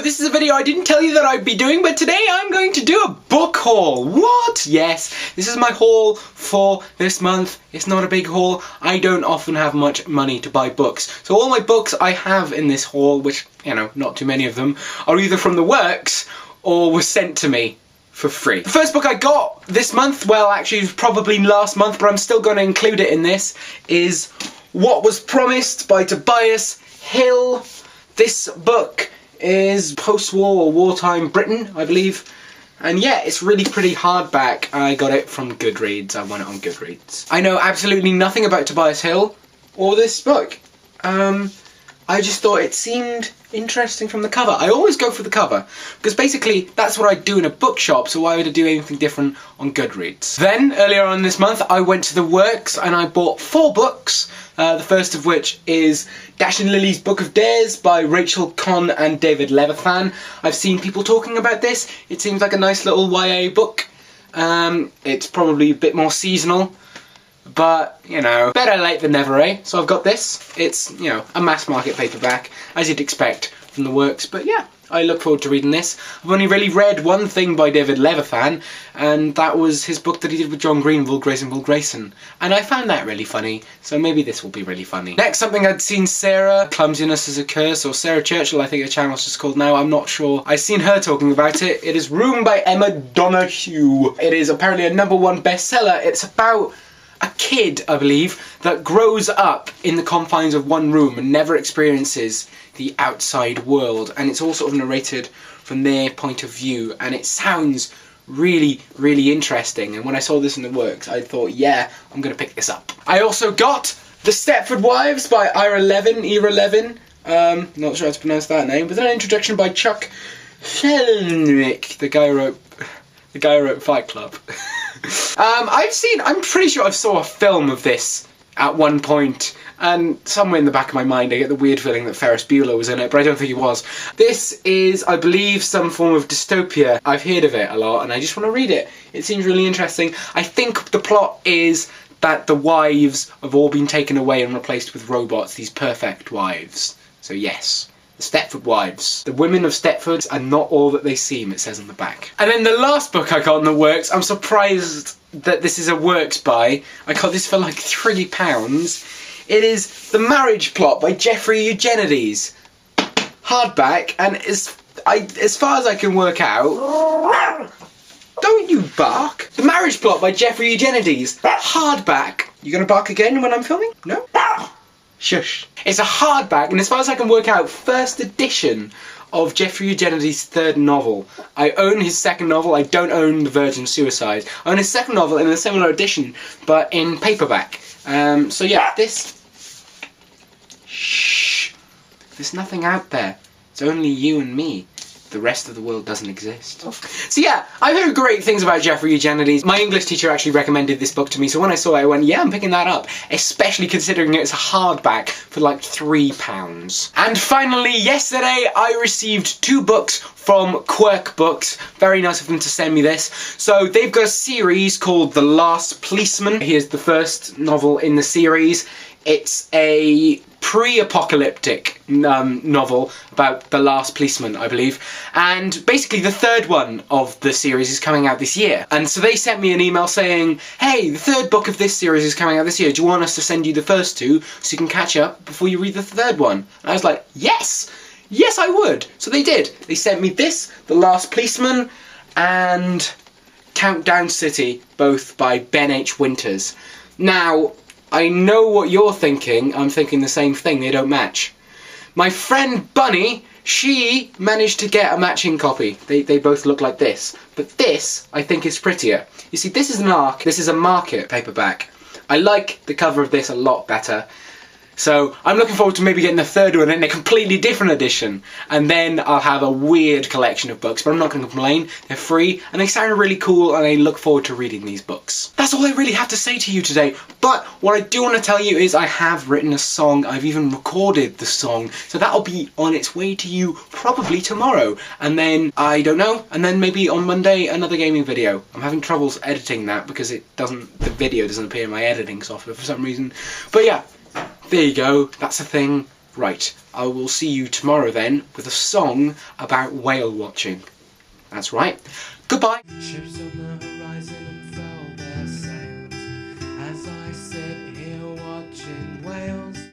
this is a video I didn't tell you that I'd be doing, but today I'm going to do a book haul. What? Yes, this is my haul for this month. It's not a big haul. I don't often have much money to buy books. So all my books I have in this haul, which, you know, not too many of them, are either from the works or were sent to me for free. The first book I got this month, well actually it was probably last month, but I'm still going to include it in this, is What Was Promised by Tobias Hill. This book is post-war or wartime Britain, I believe. And yeah, it's really pretty hardback. I got it from Goodreads. I won it on Goodreads. I know absolutely nothing about Tobias Hill or this book. I just thought it seemed interesting from the cover. I always go for the cover, because basically that's what I do in a bookshop, so why would I do anything different on Goodreads? Then, earlier on this month, I went to the works and I bought 4 books, the first of which is Dash and Lily's Book of Dares by Rachel Conn and David Levithan. I've seen people talking about this. It seems like a nice little YA book. It's probably a bit more seasonal. But, you know, better late than never, eh? So I've got this. It's, you know, a mass market paperback, as you'd expect from the works. But yeah, I look forward to reading this. I've only really read one thing by David Levithan, and that was his book that he did with John Greenville, Grayson Grayson. And I found that really funny, so maybe this will be really funny. Next, something I'd seen Sarah, Clumsiness is a Curse, or Sarah Churchill, I think her channel's just called now, I'm not sure. I've seen her talking about it. It is Room by Emma Donoghue. It is apparently a #1 bestseller. It's about a kid, I believe, that grows up in the confines of one room and never experiences the outside world. And it's all sort of narrated from their point of view. And it sounds really, really interesting. And when I saw this in the works, I thought, yeah, I'm going to pick this up. I also got The Stepford Wives by Ira Levin. Not sure how to pronounce that name. With an introduction by Chuck Shelnick, the guy who wrote Fight Club. I'm pretty sure I saw a film of this at one point, and somewhere in the back of my mind I get the weird feeling that Ferris Bueller was in it, but I don't think he was. This is, I believe, some form of dystopia. I've heard of it a lot and I just want to read it. It seems really interesting. I think the plot is that the wives have all been taken away and replaced with robots, these perfect wives. So yes. The Stepford Wives. The women of Stepford are not all that they seem, it says on the back. And then the last book I got in the works, I'm surprised that this is a works buy. I got this for like £3. It is The Marriage Plot by Jeffrey Eugenides. Hardback, and as far as I can work out... Don't you bark! The Marriage Plot by Jeffrey Eugenides. Hardback. You gonna bark again when I'm filming? No? Shush. It's a hardback, and as far as I can work out, first edition of Jeffrey Eugenides' 3rd novel. I own his 2nd novel. I don't own The Virgin Suicide. I own his 2nd novel in a similar edition, but in paperback. So yeah, this... Shh. There's nothing out there. It's only you and me. The rest of the world doesn't exist. So yeah, I've heard great things about Jeffrey Eugenides. My English teacher actually recommended this book to me, so when I saw it I went, yeah, I'm picking that up. Especially considering it's a hardback for like £3. And finally, yesterday I received 2 books from Quirk Books. Very nice of them to send me this. So they've got a series called The Last Policeman. Here's the first novel in the series. It's a pre-apocalyptic novel about the last policeman, I believe, and basically the 3rd one of the series is coming out this year. And so they sent me an email saying, hey, the 3rd book of this series is coming out this year, do you want us to send you the first 2 so you can catch up before you read the 3rd one? And I was like, yes I would. So they did. They sent me this, The Last Policeman, and Countdown City, both by Ben H. Winters. Now, I know what you're thinking. I'm thinking the same thing. They don't match. My friend Bunny, she managed to get a matching copy. They both look like this. But this, I think, is prettier. You see, this is an ARC. This is a market paperback. I like the cover of this a lot better. So I'm looking forward to maybe getting the 3rd one in a completely different edition, and then I'll have a weird collection of books, but I'm not going to complain. They're free and they sound really cool, and I look forward to reading these books. That's all I really have to say to you today, but what I do want to tell you is I have written a song. I've even recorded the song, so that'll be on its way to you probably tomorrow, and then I don't know, and then maybe on Monday another gaming video. I'm having troubles editing that because the video doesn't appear in my editing software for some reason, but yeah. There you go, that's a thing. Right, I will see you tomorrow then with a song about whale watching. That's right. Goodbye.